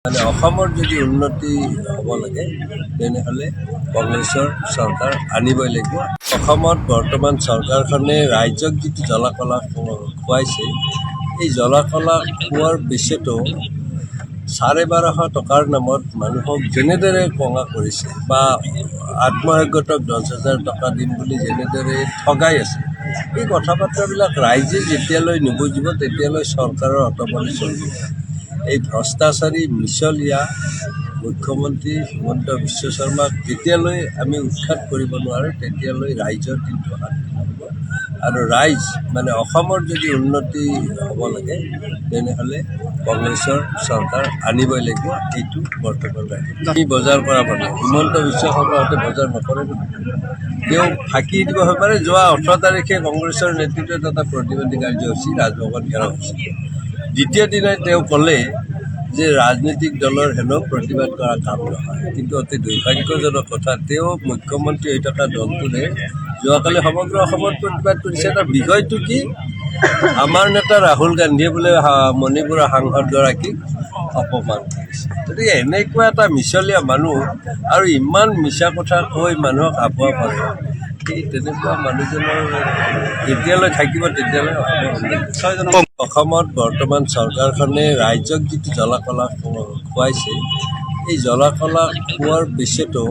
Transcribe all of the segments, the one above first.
মানে অসমৰ যদি উন্নতি হ'ব লাগে তেনেহ'লে কংগ্ৰেছৰ চৰকাৰ আনিবই লাগিব। অসমত বৰ্তমান চৰকাৰখনে ৰাইজক যিটো জলাকলা খুৱাইছে, এই জলাকলা খোৱাৰ পিছতো 12,500 টকাৰ নামত মানুহক যেনেদৰে কঙা কৰিছে বা আত্মসহায়ক 10,000 টকা দিম বুলি যেনেদৰে ঠগাই আছে, এই কথা বাৰ্তাবিলাক ৰাইজে যেতিয়ালৈ নুবুজিব তেতিয়ালৈ চৰকাৰৰ অটপালি চলিব। এই ভ্ৰষ্টাচাৰী মিছলীয়া মুখ্যমন্ত্ৰী হিমন্ত বিশ্ব শৰ্মাক যেতিয়ালৈ আমি উৎখাত কৰিব নোৱাৰোঁ তেতিয়ালৈ ৰাইজৰ কিন্তু শান্তি নহ'ব। আৰু ৰাইজ মানে অসমৰ যদি উন্নতি হ'ব লাগে তেনেহ'লে কংগ্ৰেছৰ চৰকাৰ আনিবই লাগিব। এইটো বৰ্তমান ৰাইজে বজাৰ কৰা মানুহ হিমন্ত বিশ্ব শৰ্মাহঁতে বজাৰ নকৰে। তেওঁ ফাঁকি দিব হৈ পাৰে। যোৱা 18 তাৰিখে কংগ্ৰেছৰ নেতৃত্বত এটা প্ৰতিবাদী কাৰ্যসূচী ৰাজভৱন ঘেৰাও হৈছিল। দ্বিতীয় দিনাই তেওঁ ক'লে যে ৰাজনৈতিক দলৰ হেনো প্ৰতিবাদ কৰা কাম নহয়। কিন্তু অতি দুৰ্ভাগ্যজনক কথা, তেওঁ মুখ্যমন্ত্ৰী হৈ থকা দলটোৰে যোৱাকালি সমগ্ৰ অসমত প্ৰতিবাদ কৰিছে। এটা বিষয়টো কি, আমাৰ নেতা ৰাহুল গান্ধীয়ে বোলে মণিপুৰৰ সাংসদগৰাকীক অপমান কৰিছে। গতিকে এনেকুৱা এটা মিছলীয়া মানুহ আৰু ইমান মিছা কথা কৈ মানুহক আভুৱা পাৰে, এই তেনেকুৱা মানুহজনৰ যেতিয়ালৈ থাকিব তেতিয়ালৈ অসমত বৰ্তমান চৰকাৰখনে ৰাইজক যিটো জলাকলা খুৱাইছে, এই জলাকলা খোৱাৰ পিছতো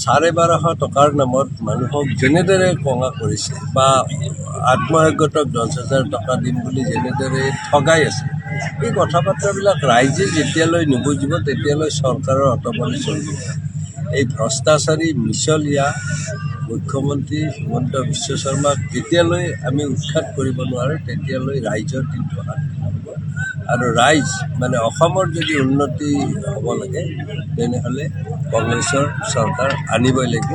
12,500 টকাৰ নামত মানুহক যেনেদৰে কঙা কৰিছে বা আত্মসহায়ক 10,000 টকা দিম বুলি যেনেদৰে ঠগাই আছে, এই কথা বাৰ্তাবিলাক ৰাইজে যেতিয়ালৈ নুবুজিব তেতিয়ালৈ চৰকাৰৰ অটপালি চলিব। এই ভ্ৰষ্টাচাৰী মিছলীয়া মুখ্যমন্ত্ৰী হিমন্ত বিশ্ব শৰ্মাক যেতিয়ালৈ আমি উৎখাত কৰিব নোৱাৰোঁ তেতিয়ালৈ ৰাইজৰ কিন্তু শান্তি নহ'ব। আৰু ৰাইজ মানে অসমৰ যদি উন্নতি হ'ব লাগে তেনেহ'লে কংগ্ৰেছৰ চৰকাৰ আনিবই লাগিব।